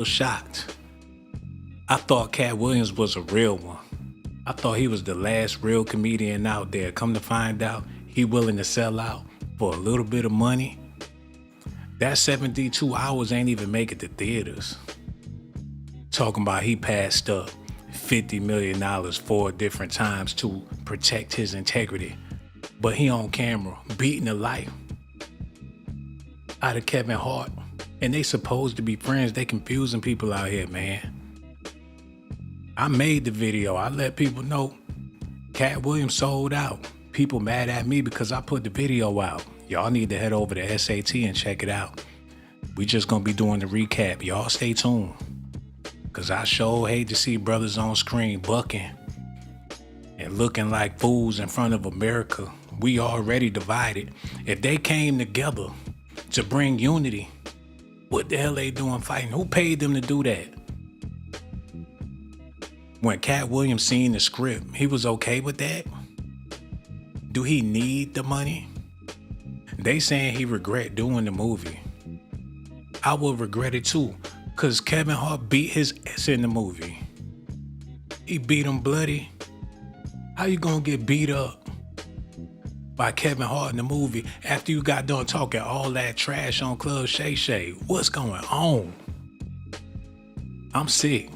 was shocked. I thought Katt Williams was a real one. I thought he was the last real comedian out there. Come to find out, he willing to sell out for a little bit of money. That 72 hours ain't even make it to theaters. Talking about he passed up $50 million 4 different times to protect his integrity. But he on camera beating the life out of Kevin Hart. And they supposed to be friends. They confusing people out here, man. I made the video. I let people know Katt Williams sold out. People mad at me because I put the video out. Y'all need to head over to SAT and check it out. We just gonna be doing the recap. Y'all stay tuned. Cause I sure hate to see brothers on screen bucking and looking like fools in front of America. We already divided. If they came together to bring unity, what the hell they doing fighting? Who paid them to do that? When Katt Williams seen the script, he was okay with that? Do he need the money? They saying he regret doing the movie. I would regret it too, cause Kevin Hart beat his ass in the movie. He beat him bloody. How you gonna get beat up by Kevin Hart in the movie after you got done talking all that trash on Club Shay Shay? What's going on? I'm sick.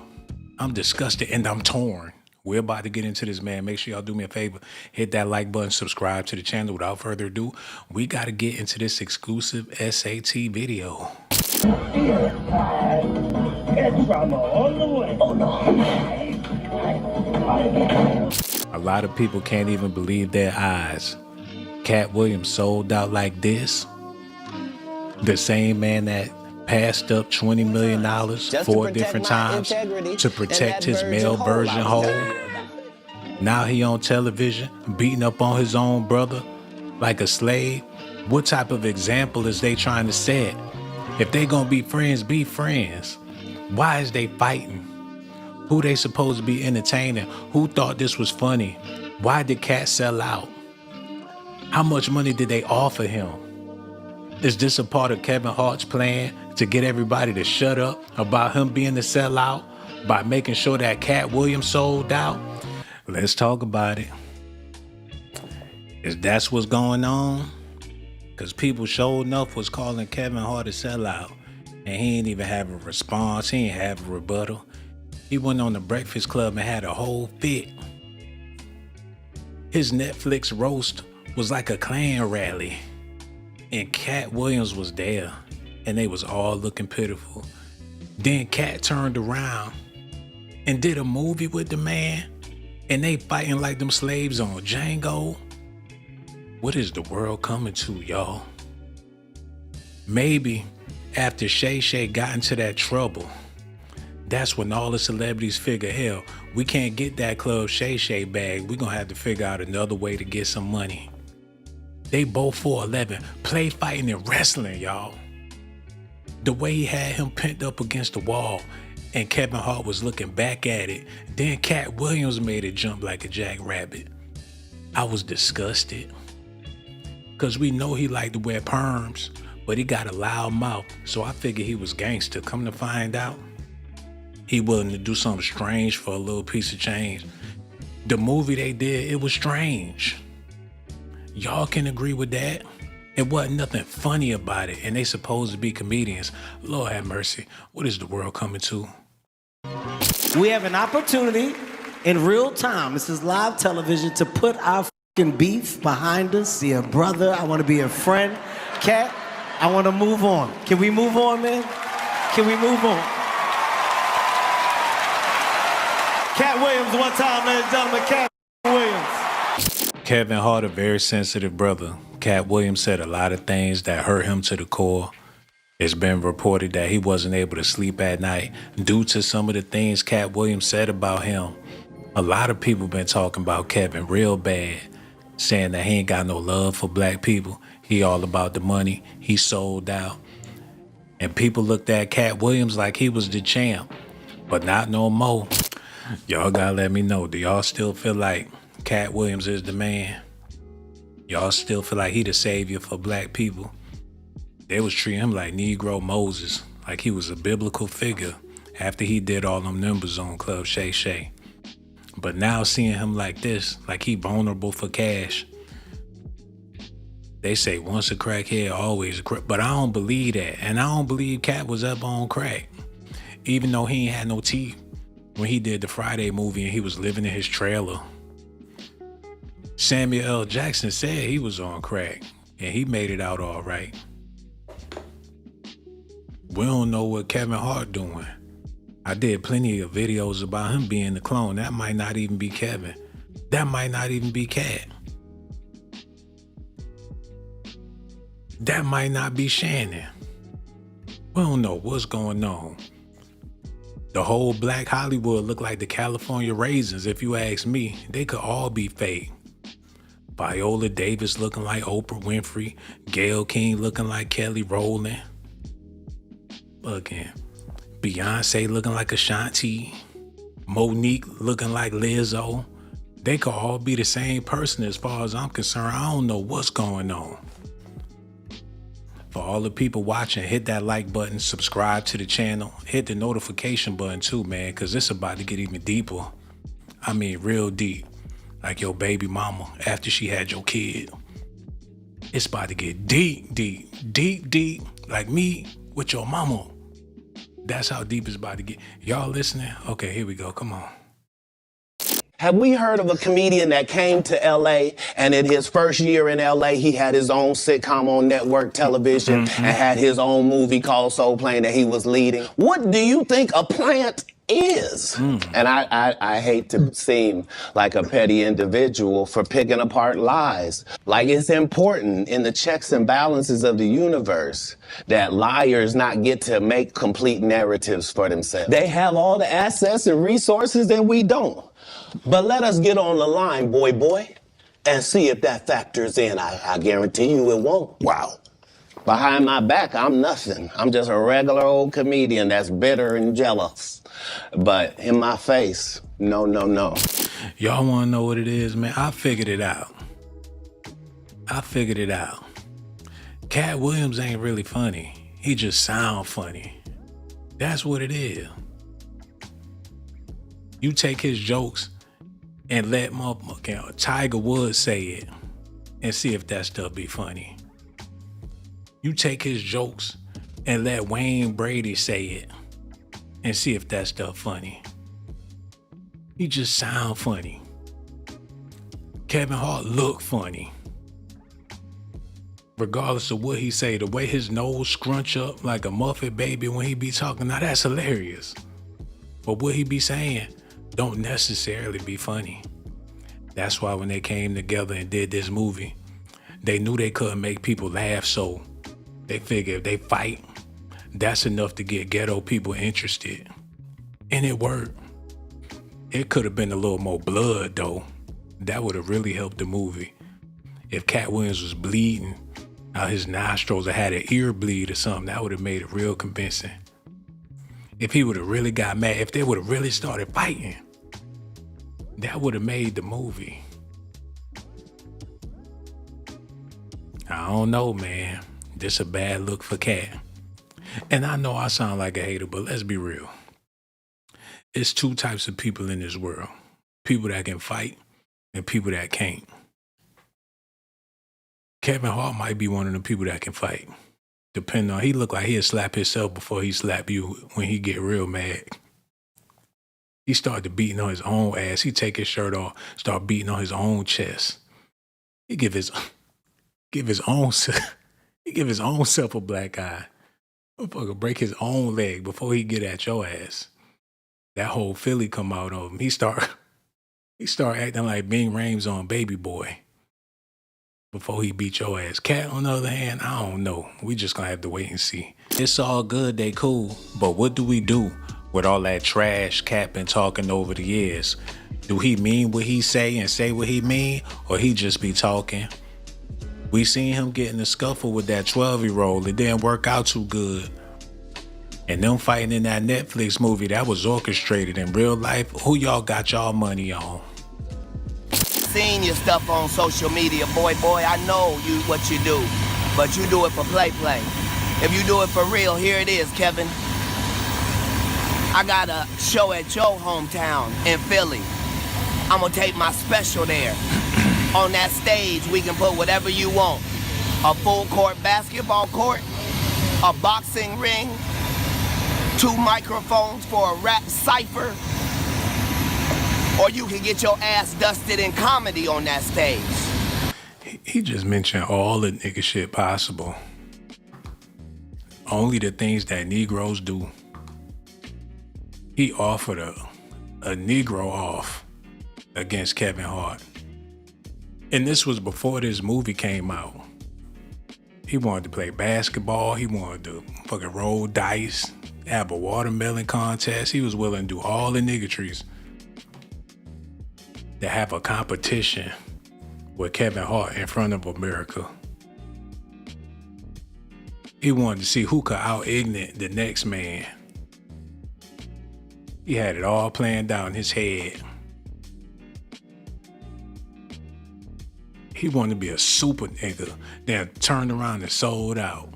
I'm disgusted and I'm torn. We're about to get into this, man. Make sure y'all do me a favor. Hit that like button, subscribe to the channel. Without further ado, we got to get into this exclusive SAT video. It's drama all the way. Oh, no. A lot of people can't even believe their eyes. Katt Williams sold out like this. The same man that passed up $20 million 4 different times to protect his male version whole. Now he on television beating up on his own brother like a slave. What type of example is they trying to set? If they gonna be friends, be friends. Why is they fighting? Who they supposed to be entertaining? Who thought this was funny? Why did Katt sell out? How much money did they offer him? Is this a part of Kevin Hart's plan to get everybody to shut up about him being the sellout by making sure that Katt Williams sold out? Let's talk about it. Is that what's going on? Because people sure enough was calling Kevin Hart a sellout, and he ain't even have a response. He ain't have a rebuttal. He went on the Breakfast Club and had a whole fit. His Netflix roast was like a Klan rally. And Katt Williams was there, and they was all looking pitiful. Then Katt turned around and did a movie with the man, and they fighting like them slaves on Django. What is the world coming to, y'all? Maybe after Shay Shay got into that trouble, that's when all the celebrities figure, hell, we can't get that Club Shay Shay bag. We're gonna have to figure out another way to get some money. They both 4'11", play fighting and wrestling, y'all. The way he had him pinned up against the wall and Kevin Hart was looking back at it. Then Katt Williams made it jump like a jackrabbit. I was disgusted. Cause we know he liked to wear perms, but he got a loud mouth, so I figured he was gangster. Come to find out, he willing to do something strange for a little piece of change. The movie they did, it was strange. Y'all can agree with that? It wasn't nothing funny about it, and they supposed to be comedians. Lord have mercy. What is the world coming to? We have an opportunity in real time, this is live television, to put our fucking beef behind us. Be a brother, I want to be a friend. Katt, I want to move on. Can we move on, man? Can we move on? Katt Williams, one time, ladies and gentlemen, Katt Williams. Kevin Hart, a very sensitive brother. Katt Williams said a lot of things that hurt him to the core. It's been reported that he wasn't able to sleep at night due to some of the things Katt Williams said about him. A lot of people been talking about Kevin real bad, saying that he ain't got no love for black people. He all about the money. He sold out. And people looked at Katt Williams like he was the champ, but not no more. Y'all gotta let me know, do y'all still feel like Katt Williams is the man? Y'all still feel like he the savior for black people? They was treating him like Negro Moses, like he was a biblical figure. after he did all them numbers on Club Shay Shay. But now seeing him like this, like he vulnerable for cash, they say once a crackhead, always a crack. But I don't believe that. And I don't believe Katt was up on crack. Even though he ain't had no teeth when he did the Friday movie and he was living in his trailer. Samuel L. Jackson said he was on crack and he made it out all right. We don't know what Kevin Hart doing. I did plenty of videos about him being the clone. That might not even be Kevin. That might not even be Katt. That might not be Shannon. We don't know what's going on. The whole Black Hollywood look like the California Raisins, if you ask me. They could all be fake. Viola Davis looking like Oprah Winfrey. Gayle King looking like Kelly Rowland. Again, Beyonce looking like Ashanti. Monique looking like Lizzo. They could all be the same person as far as I'm concerned. I don't know what's going on. For all the people watching, hit that like button, subscribe to the channel, hit the notification button too, man, because it's about to get even deeper. I mean, real deep. Like your baby mama after she had your kid. It's about to get deep, deep, deep, deep. Like me with your mama. That's how deep it's about to get. Y'all listening? Okay, here we go. Come on. Have we heard of a comedian that came to LA and in his first year in LA, he had his own sitcom on network television and had his own movie called Soul Plane that he was leading? What do you think a plant is? And I hate to seem like a petty individual for picking apart lies. Like, it's important in the checks and balances of the universe that liars not get to make complete narratives for themselves. They have all the assets and resources and we don't. But let us get on the line, boy, and see if that factors in. I guarantee you it won't. Wow. Behind my back, I'm nothing. I'm just a regular old comedian that's bitter and jealous. But in my face, no. Y'all want to know what it is, man? I figured it out. Katt Williams ain't really funny. He just sound funny. That's what it is. You take his jokes and let motherfucking Tiger Woods say it and see if that stuff be funny. You take his jokes and let Wayne Brady say it and see if that stuff funny. He just sound funny. Kevin Hart look funny. Regardless of what he say, the way his nose scrunch up like a Muppet baby when he be talking, now that's hilarious. But what he be saying don't necessarily be funny. That's why when they came together and did this movie, they knew they couldn't make people laugh, so they figured if they fight, that's enough to get ghetto people interested. And it worked. It could have been a little more blood though. That would have really helped the movie. If Katt Williams was bleeding out his nostrils or had an ear bleed or something, that would have made it real convincing. If he would have really got mad, if they would have really started fighting, that would have made the movie. I don't know, man. This a bad look for Katt. And I know I sound like a hater, but let's be real. It's two types of people in this world. People that can fight and people that can't. Kevin Hart might be one of the people that can fight. Depending on, he look like he'll slap himself before he slap you when he get real mad. He started beating on his own ass. He take his shirt off, start beating on his own chest. He give his own self a black eye. Motherfucker break his own leg before he get at your ass. That whole Philly come out of him. He start acting like Bing Rames on Baby Boy before he beat your ass. Katt, on the other hand, I don't know. We just gonna have to wait and see. It's all good, they cool, but what do we do with all that trash Katt been talking over the years? Do he mean what he say and say what he mean, or he just be talking? We seen him get in a scuffle with that 12-year-old. It didn't work out too good. And them fighting in that Netflix movie, that was orchestrated. In real life, who y'all got y'all money on? Seeing your stuff on social media, boy, I know what you do, but you do it for play. If you do it for real, here it is, Kevin. I got a show at your hometown in Philly. I'm gonna take my special there. On that stage, we can put whatever you want. A full court basketball court, a boxing ring, 2 microphones for a rap cipher, or you can get your ass dusted in comedy on that stage. He just mentioned all the nigga shit possible. Only the things that Negroes do. He offered a Negro off against Kevin Hart. And this was before this movie came out. He wanted to play basketball. He wanted to fucking roll dice, have a watermelon contest. He was willing to do all the niggatries to have a competition with Kevin Hart in front of America. He wanted to see who could out-ignorant the next man. He had it all planned out in his head. He wanted to be a super nigga, then turned around and sold out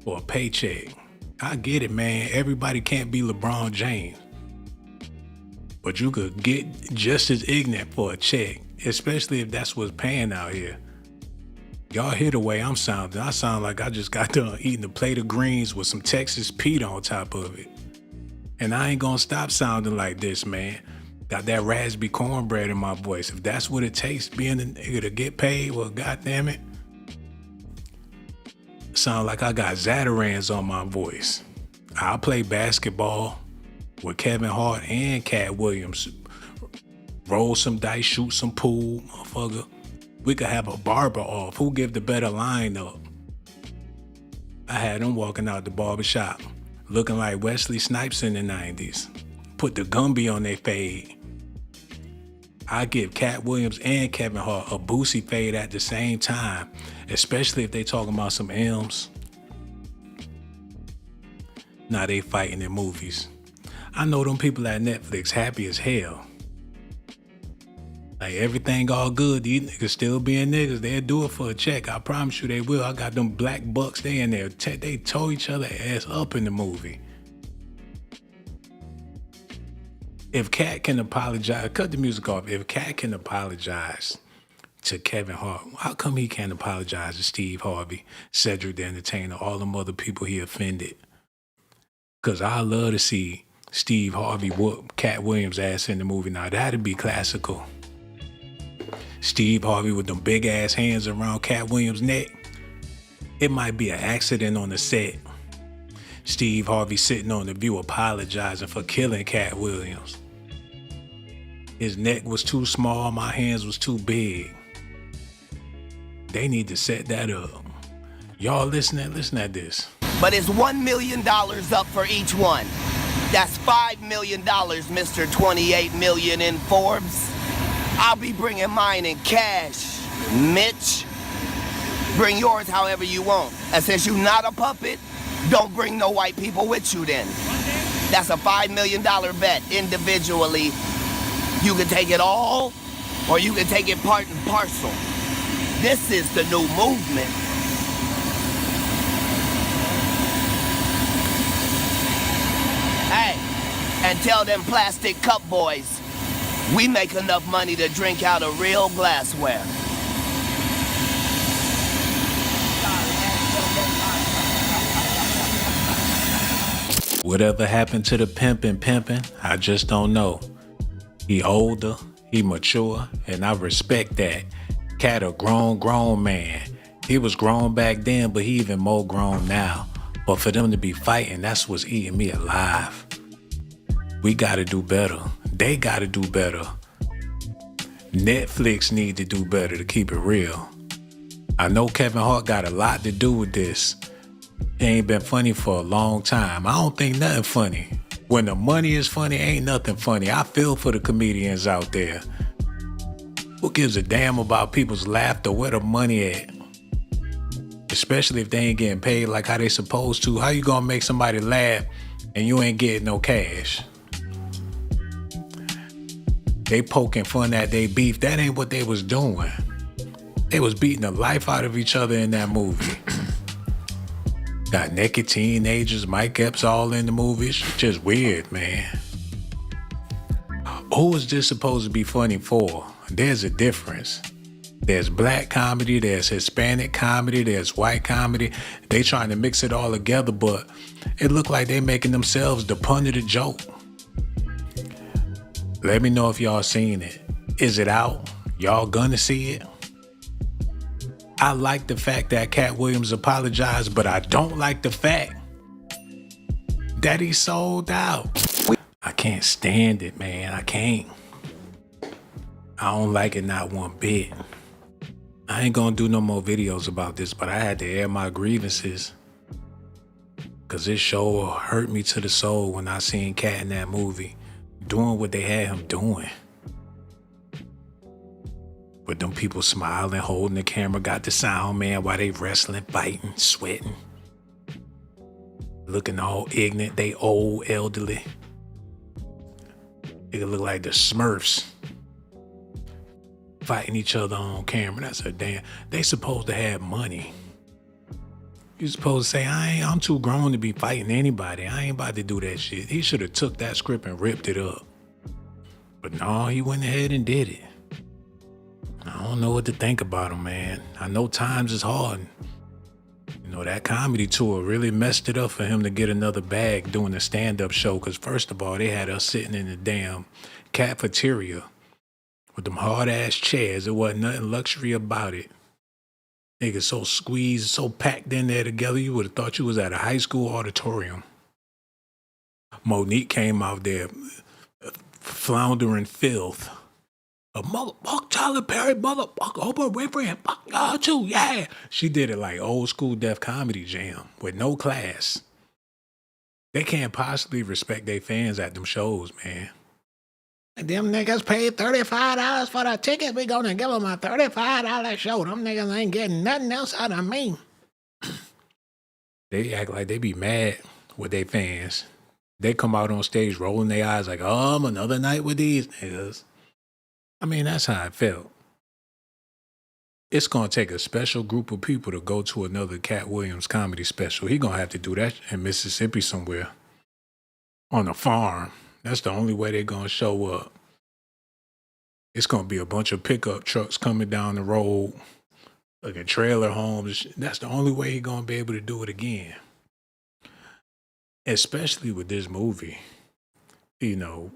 for a paycheck. I get it, man. Everybody can't be LeBron James. But you could get just as ignorant for a check, especially if that's what's paying out here. Y'all hear the way I'm sounding. I sound like I just got done eating a plate of greens with some Texas Pete on top of it. And I ain't gonna stop sounding like this, man. Got that raspberry cornbread in my voice. If that's what it takes being a nigga to get paid, well, goddamn it. Sound like I got Zatarans on my voice. I'll play basketball with Kevin Hart and Katt Williams. Roll some dice, shoot some pool, motherfucker. We could have a barber off. Who give the better lineup? I had them walking out the barbershop looking like Wesley Snipes in the 90s. Put the Gumby on their fade. I give Katt Williams and Kevin Hart a Boosie fade at the same time, especially if they talking about some M's. Now they fighting in movies. I know them people at Netflix happy as hell. Like everything all good, these niggas still being niggas. They'll do it for a check. I promise you they will. I got them black bucks, they in there. They tore each other ass up in the movie. If Katt can apologize, cut the music off. If Katt can apologize to Kevin Hart, how come he can't apologize to Steve Harvey, Cedric the Entertainer, all them other people he offended? Because I love to see Steve Harvey whoop Katt Williams' ass in the movie. Now that'd be classical. Steve Harvey with them big ass hands around Katt Williams' neck. It might be an accident on the set. Steve Harvey sitting on the view apologizing for killing Katt Williams. His neck was too small, my hands was too big. They need to set that up. Y'all listening? Listen at this. But it's $1 million up for each one. That's $5 million, Mr. 28 million in Forbes. I'll be bringing mine in cash, Mitch. Bring yours however you want. And since you're not a puppet, don't bring no white people with you then. That's a $5 million bet individually. You can take it all, or you can take it part and parcel. This is the new movement. Hey, and tell them plastic cup boys, we make enough money to drink out of real glassware. Whatever happened to the pimpin', I just don't know. He older, he mature, and I respect that. Katt a grown man. He was grown back then, but he even more grown now. But for them to be fighting, that's what's eating me alive. We gotta do better. They gotta do better. Netflix need to do better, to keep it real. I know Kevin Hart got a lot to do with this. It ain't been funny for a long time. I don't think nothing funny. When the money is funny, ain't nothing funny. I feel for the comedians out there. Who gives a damn about people's laughter? Where the money at? Especially if they ain't getting paid like how they supposed to. How you gonna make somebody laugh and you ain't getting no cash? They poking fun at they beef. That ain't what they was doing. They was beating the life out of each other in that movie. Got naked teenagers, Mike Epps all in the movie. It's just weird, man. Who is this supposed to be funny for? There's a difference. There's black comedy, there's Hispanic comedy, there's white comedy. They trying to mix it all together, but it look like they making themselves the pun of the joke. Let me know if y'all seen it. Is it out? Y'all gonna see it? I like the fact that Katt Williams apologized, but I don't like the fact that he sold out. I can't stand it, man. I can't. I don't like it not one bit. I ain't gonna do no more videos about this, but I had to air my grievances. Cause this show hurt me to the soul when I seen Katt in that movie doing what they had him doing. But them people smiling, holding the camera, got the sound man while they wrestling, fighting, sweating. Looking all ignorant, they old, elderly. It look like the Smurfs fighting each other on camera. That's a damn. They supposed to have money. You supposed to say, I'm too grown to be fighting anybody. I ain't about to do that shit. He should have took that script and ripped it up. But no, he went ahead and did it. I don't know what to think about him, man. I know times is hard. You know, that comedy tour really messed it up for him to get another bag doing a stand-up show. Because first of all, they had us sitting in the damn cafeteria with them hard-ass chairs. There wasn't nothing luxury about it. Niggas so squeezed, so packed in there together, you would have thought you was at a high school auditorium. Monique came out there floundering filth. A motherfucker, Tyler Perry, motherfucker, Oprah Winfrey, and fuck y'all too, yeah. She did it like old school Def Comedy Jam with no class. They can't possibly respect their fans at them shows, man. Them niggas paid $35 for the ticket. We gonna give them a $35 show. Them niggas ain't getting nothing else out of me. They act like they be mad with their fans. They come out on stage rolling their eyes like, another night with these niggas. I mean, that's how I felt. It's going to take a special group of people to go to another Katt Williams comedy special. He going to have to do that in Mississippi somewhere. On a farm. That's the only way they're going to show up. It's going to be a bunch of pickup trucks coming down the road, like a trailer homes. That's the only way he's going to be able to do it again. Especially with this movie. You know,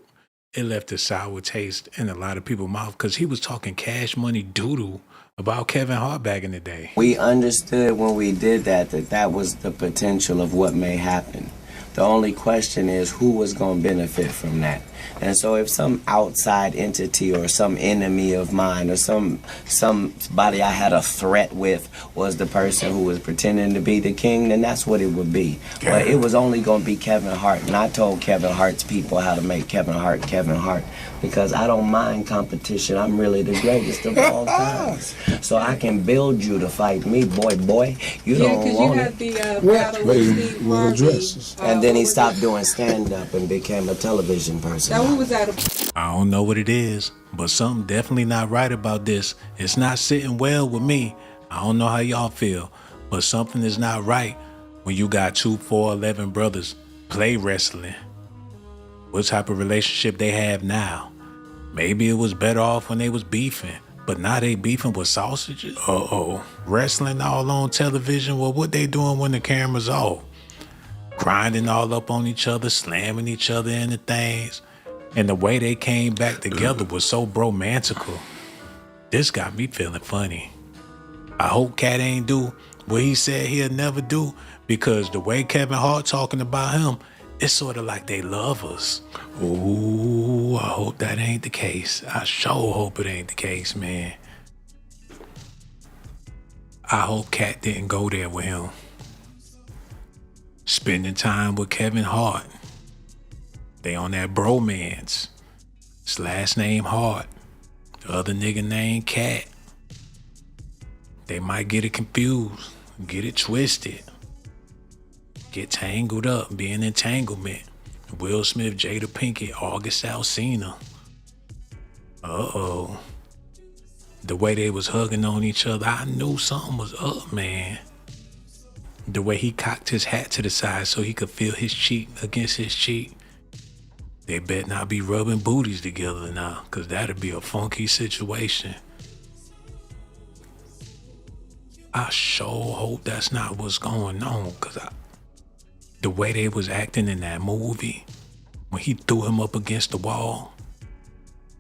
it left a sour taste in a lot of people's mouth because he was talking Cash Money doodle about Kevin Hart back in the day. We understood when we did that was the potential of what may happen. The only question is who was going to benefit from that. And so if some outside entity or some enemy of mine or somebody I had a threat with was the person who was pretending to be the king, then that's what it would be. Yeah. But it was only going to be Kevin Hart. And I told Kevin Hart's people how to make Kevin Hart Kevin Hart. Because I don't mind competition. I'm really the greatest of all times. So I can build you to fight me, boy. You don't want it. Yeah, because you had the battle with Steve Harvey. And then he stopped doing stand-up and became a television person. Now, who was that? I don't know what it is, but something definitely not right about this. It's not sitting well with me. I don't know how y'all feel, but something is not right when you got 2 4'11" brothers play wrestling. What type of relationship they have now? Maybe it was better off when they was beefing, but now they beefing with sausages? Wrestling all on television? Well, what they doing when the camera's off? Grinding all up on each other, slamming each other into things. And the way they came back together was so bromantical. This got me feeling funny. I hope Katt ain't do what he said he'll never do, because the way Kevin Hart talking about him, it's sort of like they love us. Ooh, I hope that ain't the case. I sure hope it ain't the case, man. I hope Katt didn't go there with him. Spending time with Kevin Hart. They on that bromance. His last name Hart. The other nigga named Katt. They might get it confused, get it twisted. Get tangled up, be an entanglement. Will Smith, Jada Pinkett, August Alsina. The way they was hugging on each other, I knew something was up, man. The way he cocked his hat to the side so he could feel his cheek against his cheek. They better not be rubbing booties together now, because that'd be a funky situation. I sure hope that's not what's going on, because the way they was acting in that movie, when he threw him up against the wall,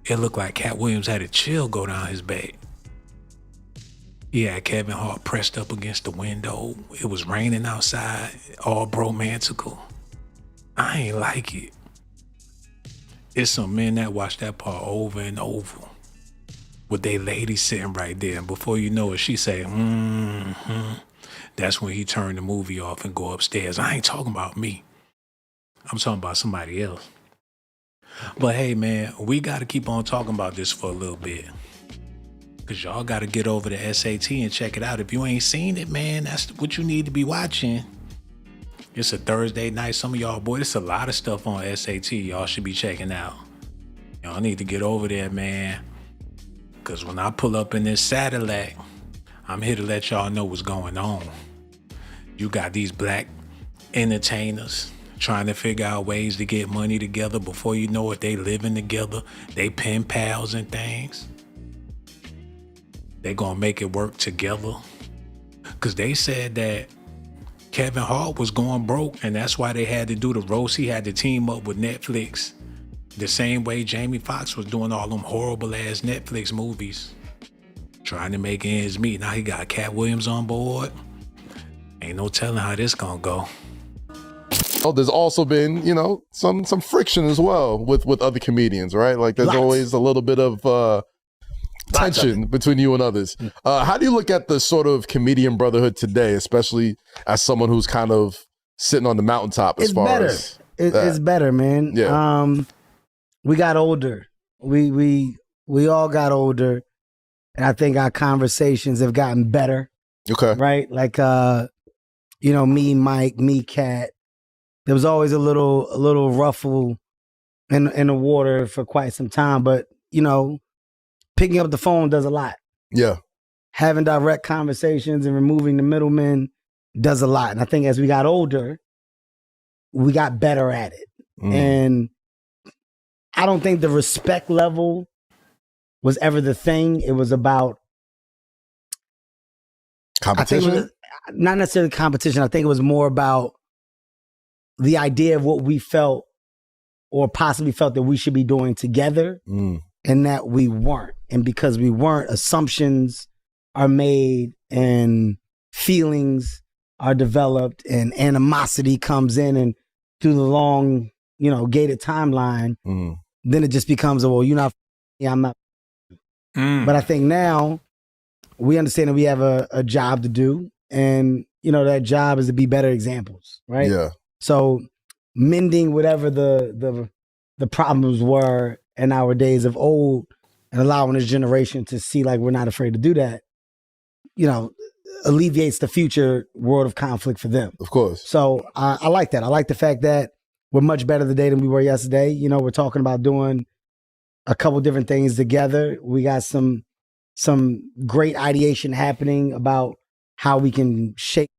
it looked like Katt Williams had a chill go down his back. He had Kevin Hart pressed up against the window. It was raining outside, all bromantical. I ain't like it. It's some men that watch that part over and over with they lady sitting right there. And before you know it, she say, That's when he turned the movie off and go upstairs. I ain't talking about me. I'm talking about somebody else. But hey, man, we got to keep on talking about this for a little bit. Because y'all got to get over the SAT and check it out. If you ain't seen it, man, that's what you need to be watching. It's a Thursday night. Some of y'all, boy, there's a lot of stuff on SAT y'all should be checking out. Y'all need to get over there, man. Because when I pull up in this Satillac, I'm here to let y'all know what's going on. You got these black entertainers trying to figure out ways to get money together. Before you know it, they living together. They pen pals and things. They gonna make it work together. Cause they said that Kevin Hart was going broke, and that's why they had to do the roast. He had to team up with Netflix. The same way Jamie Foxx was doing all them horrible ass Netflix movies. Trying to make ends meet. Now he got Katt Williams on board. Ain't no telling how this gonna go. Oh, there's also been, some friction as well with other comedians, right? Like there's always a little bit of tension between you and others. How do you look at the sort of comedian brotherhood today, especially as someone who's kind of sitting on the mountaintop as far as it's better, man. Yeah. We got older. We all got older, and I think our conversations have gotten better. Okay. Right? Like me, Mike, me, Katt. There was always a little ruffle in the water for quite some time, but picking up the phone does a lot. Yeah. Having direct conversations and removing the middlemen does a lot. And I think as we got older, we got better at it. And I don't think the respect level was ever the thing. It was about competition. Not necessarily competition. I think it was more about the idea of what we felt or possibly felt that we should be doing together. And that we weren't. And because we weren't, assumptions are made and feelings are developed and animosity comes in, and through the long, gated timeline, then it just becomes, you're not, I'm not. But I think now we understand that we have a job to do, and, that job is to be better examples, right? Yeah. So mending whatever the problems were in our days of old and allowing this generation to see like we're not afraid to do that, alleviates the future world of conflict for them. Of course. So I like that. I like the fact that we're much better today than we were yesterday. We're talking about doing a couple different things together. We got some great ideation happening about how we can shape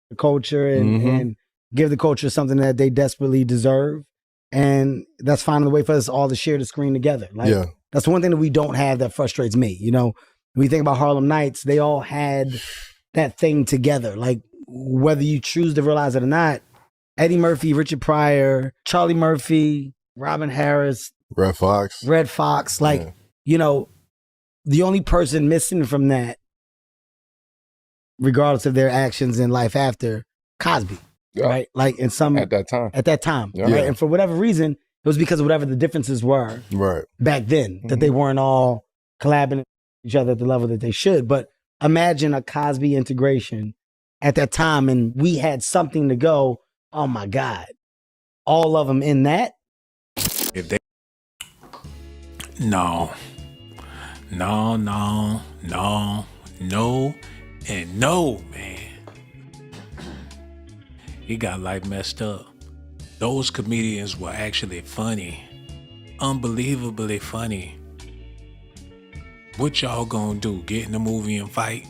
the culture and give the culture something that they desperately deserve. And that's finding a way for us all to share the screen together. Like, that's one thing that we don't have that frustrates me. When you think about Harlem Nights, they all had that thing together. Like, whether you choose to realize it or not, Eddie Murphy, Richard Pryor, Charlie Murphy, Robin Harris, Red Fox. Like, the only person missing from that, regardless of their actions in life after, Cosby. Yeah. Right? Like at that time. Yeah. Right? And for whatever reason, it was because of whatever the differences were back then, that they weren't all collabing with each other at the level that they should. But imagine a Cosby integration at that time, and we had something to go, oh my God, all of them in that. No, and no, man. He got life messed up. Those comedians were actually funny. Unbelievably funny. What y'all gonna do? Get in the movie and fight?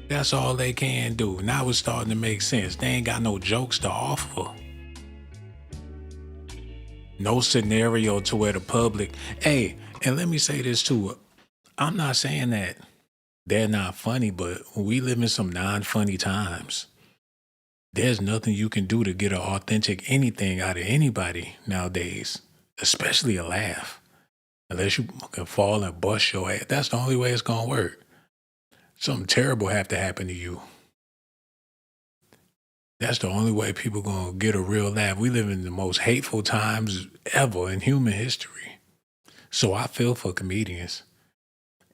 That's all they can do. Now it's starting to make sense. They ain't got no jokes to offer. No scenario to where the public, hey, and let me say this too. I'm not saying that they're not funny, but we live in some non-funny times. There's nothing you can do to get an authentic anything out of anybody nowadays, especially a laugh. Unless you can fall and bust your ass. That's the only way it's going to work. Something terrible have to happen to you. That's the only way people going to get a real laugh. We live in the most hateful times ever in human history. So I feel for comedians.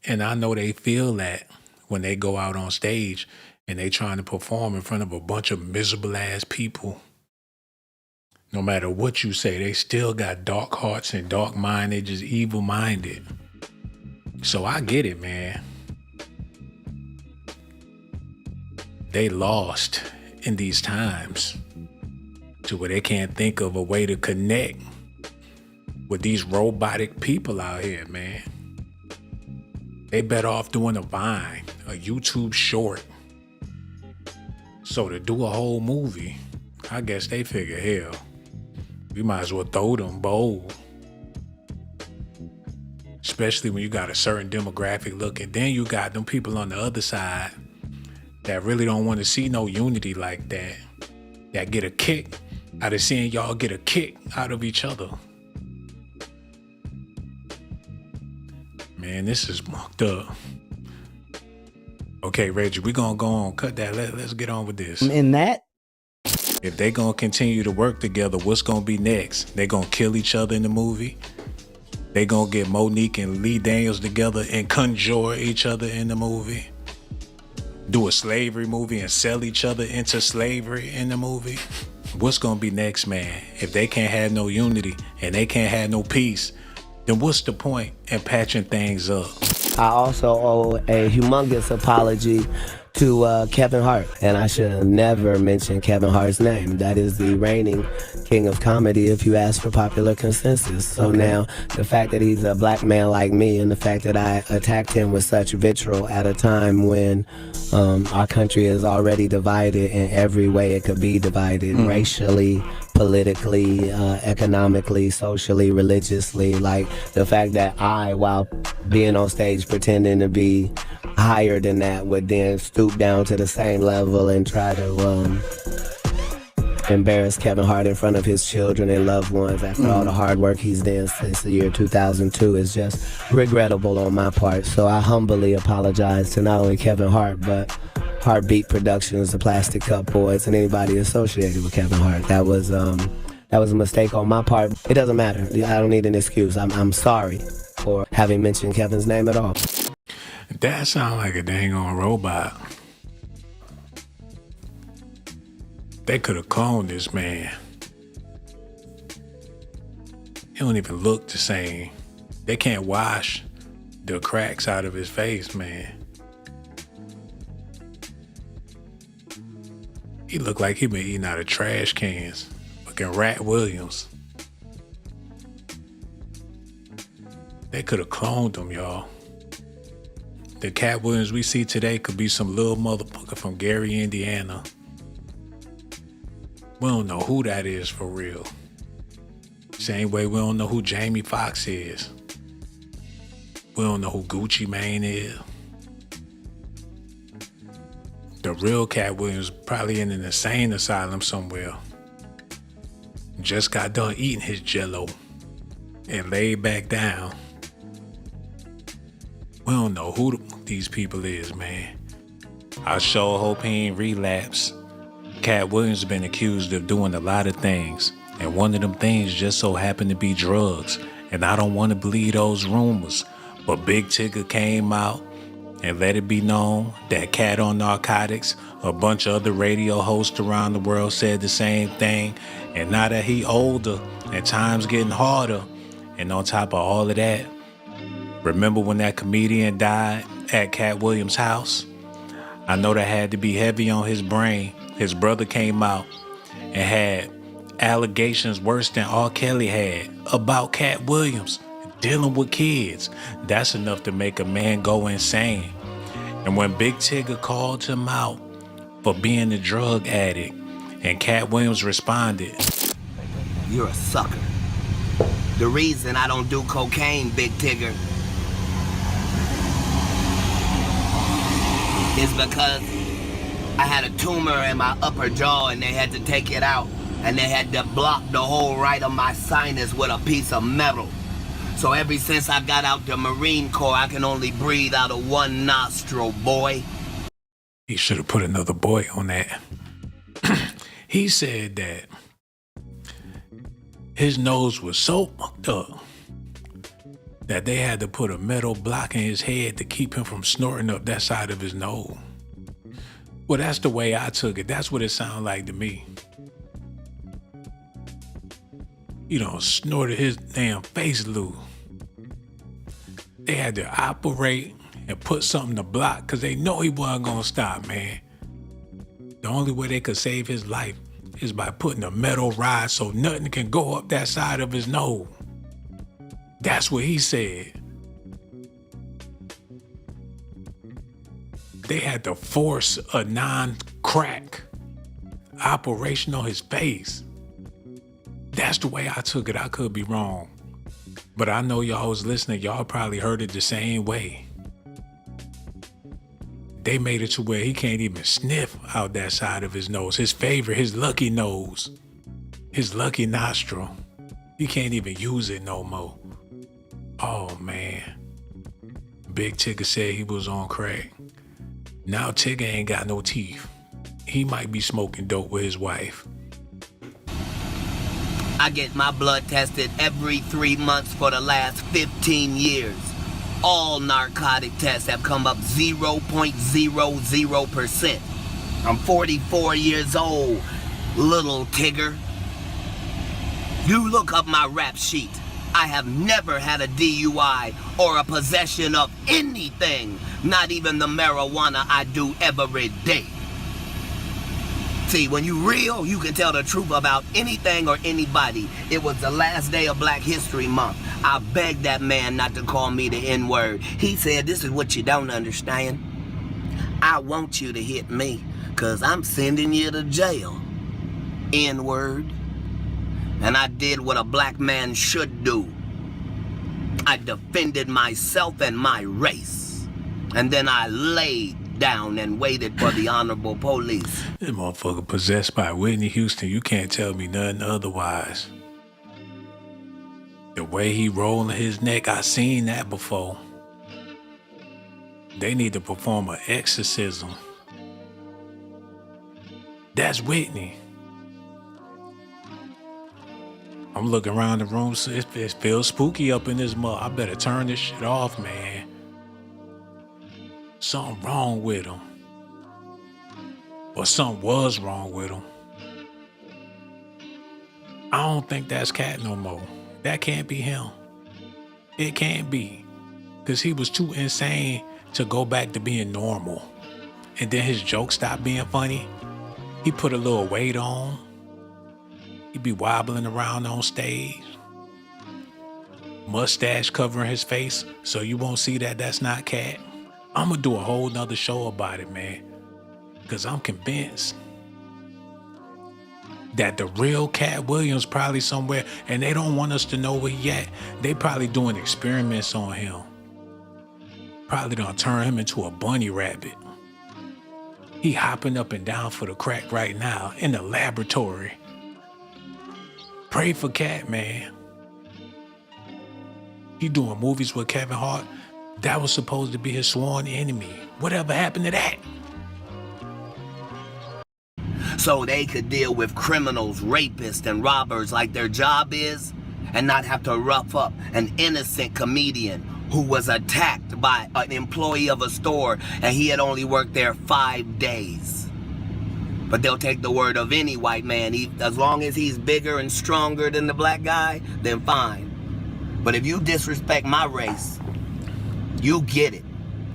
And I know they feel that when they go out on stage and they trying to perform in front of a bunch of miserable ass people. No matter what you say, they still got dark hearts and dark mind. They just evil minded. So I get it, man. They lost in these times to where they can't think of a way to connect with these robotic people out here, man. They better off doing a Vine, a YouTube short. So to do a whole movie, I guess they figure, hell, we might as well throw them bold. Especially when you got a certain demographic look, and then you got them people on the other side that really don't want to see no unity like that. That get a kick out of seeing y'all get a kick out of each other. Man, this is mucked up. Okay, Reggie, we gonna go on, cut that. Let's get on with this. In that, if they gonna continue to work together, what's gonna be next? They gonna kill each other in the movie? They gonna get Monique and Lee Daniels together and conjure each other in the movie? Do a slavery movie and sell each other into slavery in the movie? What's gonna be next, man? If they can't have no unity and they can't have no peace, then what's the point in patching things up? I also owe a humongous apology to Kevin Hart, and I should have never mentioned Kevin Hart's name. That is the reigning king of comedy if you ask for popular consensus. So now, the fact that he's a black man like me, and the fact that I attacked him with such vitriol at a time when our country is already divided in every way it could be divided, racially, politically, economically, socially, religiously. Like, the fact that I, while being on stage pretending to be higher than that, would then stoop down to the same level and try to embarrass Kevin Hart in front of his children and loved ones after all the hard work he's done since the year 2002 is just regrettable on my part. So I humbly apologize to not only Kevin Hart, but Heartbeat Productions, the Plastic Cup Boys, and anybody associated with Kevin Hart. That was a mistake on my part. It doesn't matter. I don't need an excuse. I'm sorry for having mentioned Kevin's name at all. That sound like a dang on robot. They could have cloned this man. He don't even look the same. They can't wash the cracks out of his face, man. He look like he been eating out of trash cans. Fucking Katt Williams. They could have cloned him, y'all. The Katt Williams we see today could be some little motherfucker from Gary, Indiana. We don't know who that is for real. Same way we don't know who Jamie Foxx is. We don't know who Gucci Mane is. The real Katt Williams probably in an insane asylum somewhere. Just got done eating his Jell-O and laid back down. We don't know who these people is, man. I sure hope he ain't relapse. Katt Williams has been accused of doing a lot of things, and one of them things just so happened to be drugs. And I don't want to believe those rumors, but Big Tigger came out and let it be known that Katt on narcotics. A bunch of other radio hosts around the world said the same thing. And now that he older and time's getting harder, and on top of all of that, remember when that comedian died at Katt Williams' house? I know that had to be heavy on his brain. His brother came out and had allegations worse than R. Kelly had about Katt Williams dealing with kids. That's enough to make a man go insane. And when Big Tigger called him out for being a drug addict, and Katt Williams responded, "You're a sucker. The reason I don't do cocaine, Big Tigger, is because I had a tumor in my upper jaw and they had to take it out, and they had to block the whole right of my sinus with a piece of metal. So ever since I got out the Marine Corps, I can only breathe out of one nostril, boy." He should have put another boy on that. He said that his nose was so fucked up that they had to put a metal block in his head to keep him from snorting up that side of his nose. Well, that's the way I took it. That's what it sounded like to me. You know, snorted his damn face loose. They had to operate and put something to block because they know he wasn't gonna stop, man. The only way they could save his life is by putting a metal rod so nothing can go up that side of his nose. That's what he said. They had to force a non-crack operation on his face. That's the way I took it. I could be wrong. But I know y'all was listening. Y'all probably heard it the same way. They made it to where he can't even sniff out that side of his nose. His favorite, his lucky nose. His lucky nostril. He can't even use it no more. Oh, man. Big Tigger said he was on crack. Now Tigger ain't got no teeth. He might be smoking dope with his wife. I get my blood tested every 3 months for the last 15 years. All narcotic tests have come up 0.00%. I'm 44 years old, little Tigger. You look up my rap sheet. I have never had a DUI or a possession of anything, not even the marijuana I do every day. See, when you real, you can tell the truth about anything or anybody. It was the last day of Black History Month. I begged that man not to call me the N-word. He said, "This is what you don't understand. I want you to hit me, 'cause I'm sending you to jail, N-word." And I did what a black man should do. I defended myself and my race. And then I laid down and waited for the honorable police. This motherfucker possessed by Whitney Houston. You can't tell me nothing otherwise. The way he rolling his neck, I seen that before. They need to perform an exorcism. That's Whitney. I'm looking around the room, so it feels spooky up in this mug. I better turn this shit off, man. Something wrong with him. Or something was wrong with him. I don't think that's Katt no more. That can't be him. It can't be. Because he was too insane to go back to being normal. And then his jokes stopped being funny. He put a little weight on. He'd be wobbling around on stage. Mustache covering his face so you won't see that that's not Katt. I'm gonna do a whole nother show about it, man. Because I'm convinced that the real Katt Williams probably somewhere, and they don't want us to know where he at. They probably doing experiments on him. Probably gonna turn him into a bunny rabbit. He hopping up and down for the crack right now in the laboratory. Pray for Katt, man. He doing movies with Kevin Hart. That was supposed to be his sworn enemy. Whatever happened to that? So they could deal with criminals, rapists, and robbers like their job is, and not have to rough up an innocent comedian who was attacked by an employee of a store and he had only worked there 5 days. But they'll take the word of any white man. As long as he's bigger and stronger than the black guy, then fine. But if you disrespect my race, you get it.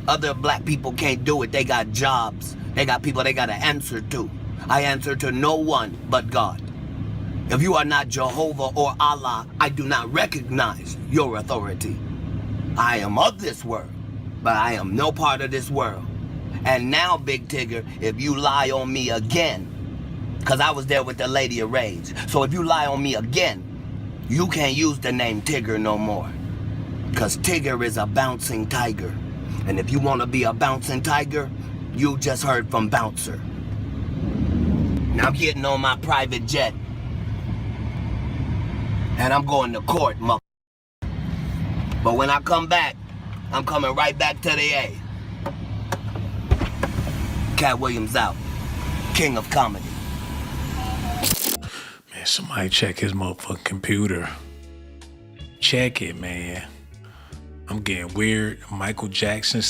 Other black people can't do it. They got jobs. They got people they got to answer to. I answer to no one but God. If you are not Jehovah or Allah, I do not recognize your authority. I am of this world, but I am no part of this world. And now, Big Tigger, if you lie on me again, because I was there with the Lady of Rage, so if you lie on me again, you can't use the name Tigger no more. Because Tigger is a bouncing tiger. And if you want to be a bouncing tiger, you just heard from Bouncer. Now I'm getting on my private jet. And I'm going to court, mother. But when I come back, I'm coming right back to the A. Katt Williams out. King of comedy. Man, somebody check his motherfucking computer. Check it, man. I'm getting weird Michael Jackson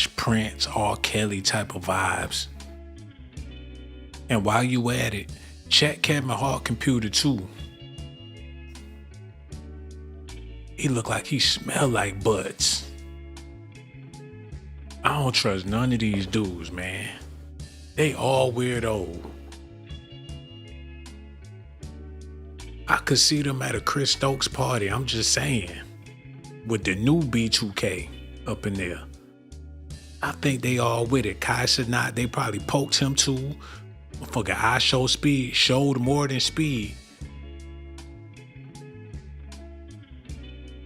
/ Prince, R. Kelly type of vibes. And while you at it, check Kevin Hart computer too. He look like he smell like butts. I don't trust none of these dudes, man. They all weirdo. I could see them at a Chris Stokes party, I'm just saying. With the new B2K up in there. I think they all with it. Kai Cenat, they probably poked him too. Motherfucker, I Show Speed showed more than Speed.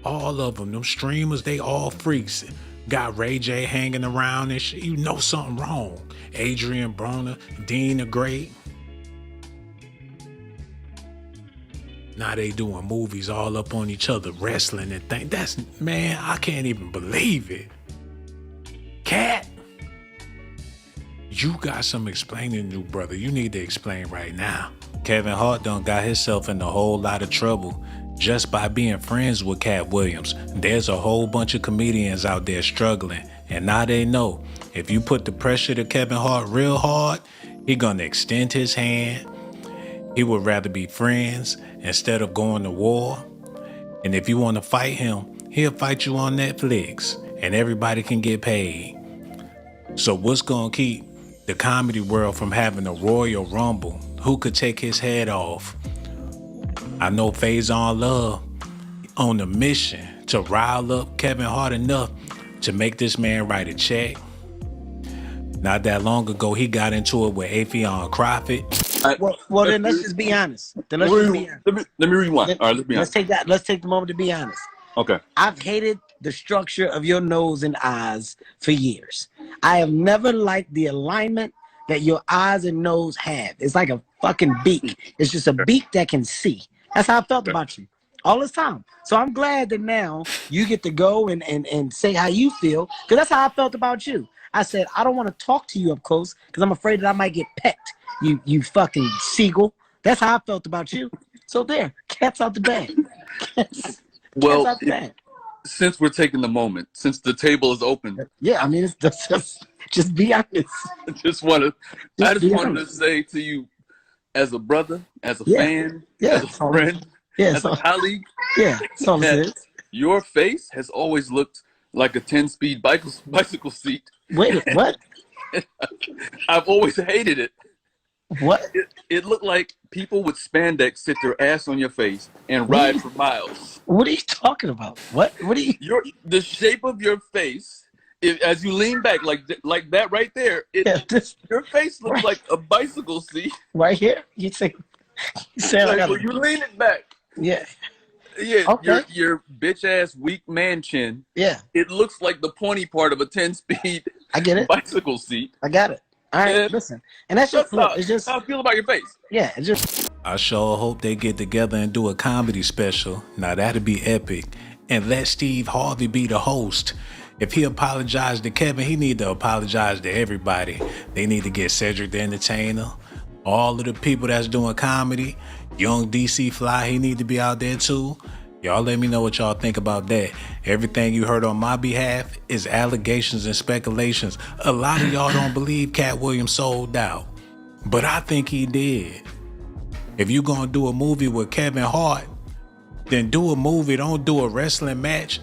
All of them streamers, they all freaks. Got Ray J hanging around and shit. You know something wrong. Adrian Broner, Dean the Great. Now they doing movies all up on each other, wrestling and things. That's, man, I can't even believe it. Katt, you got some explaining to do, brother. You need to explain right now. Kevin Hart done got himself in a whole lot of trouble just by being friends with Katt Williams. There's a whole bunch of comedians out there struggling, and now they know if you put the pressure to Kevin Hart real hard, he gonna extend his hand. He would rather be friends instead of going to war. And if you want to fight him, he'll fight you on Netflix and everybody can get paid. So what's gonna keep the comedy world from having a Royal Rumble? Who could take his head off? I know Faison Love on a mission to rile up Kevin Hart enough to make this man write a check. Not that long ago, he got into it with Afion Crawford. Well, then let's just be honest. Let me rewind. All right, let's be honest. Let's take the moment to be honest. Okay. I've hated the structure of your nose and eyes for years. I have never liked the alignment that your eyes and nose have. It's like a fucking beak. It's just a beak that can see. That's how I felt about you all this time. So I'm glad that now you get to go and say how you feel, because that's how I felt about you. I said, I don't want to talk to you up close because I'm afraid that I might get pecked. You fucking seagull. That's how I felt about you. So there, Katt's out the bag. Well, out the bag. Since we're taking the moment, since the table is open. Yeah, I mean, it's just be honest. I just wanted to say to you, as a brother, as a fan, as a friend, as a colleague, that your face has always looked like a 10-speed bicycle seat. Wait, what? I've always hated it. What? It looked like people with spandex sit their ass on your face and ride for miles. What are you talking about? What are you? The shape of your face, as you lean back like that right there, your face looks like a bicycle seat. Right here? You say like when you lean it back. Yeah. Yeah, okay. your bitch ass weak man chin. Yeah. It looks like the pointy part of a 10-speed I get it. bicycle seat. I got it. All right, listen. And that's just it's just how I feel about your face. Yeah, it's just I sure hope they get together and do a comedy special. Now that'd be epic. And let Steve Harvey be the host. If he apologized to Kevin, he need to apologize to everybody. They need to get Cedric the Entertainer, all of the people that's doing comedy. Young DC Fly, he need to be out there too. Y'all let me know what y'all think about that. Everything you heard on my behalf is allegations and speculations. A lot of y'all don't believe Katt Williams sold out, but I think he did. If you gonna do a movie with Kevin Hart, then do a movie, don't do a wrestling match.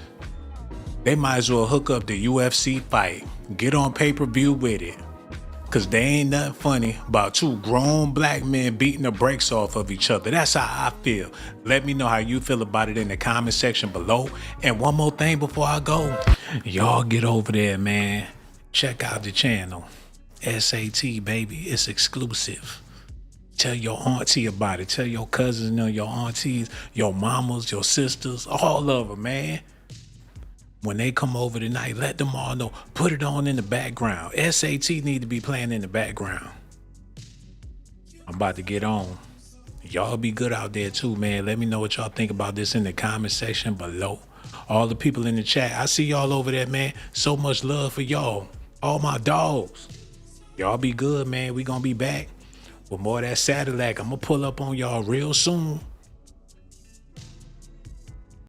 They might as well hook up the UFC fight. Get on pay-per-view with it. Cause there ain't nothing funny about two grown black men beating the brakes off of each other. That's how I feel. Let me know how you feel about it in the comment section below. And one more thing before I go. Y'all get over there, man, check out the channel. SAT, baby, it's exclusive. Tell your auntie about it. Tell your cousins, your aunties, your mamas, your sisters, all of them, man. When they come over tonight, let them all know. Put it on in the background. SAT need to be playing in the background. I'm about to get on. Y'all be good out there too, man. Let me know what y'all think about this in the comment section below. All the people in the chat, I see y'all over there, man. So much love for y'all. All my dogs. Y'all be good, man. We gonna be back with more of that Satillac. I'm gonna pull up on y'all real soon.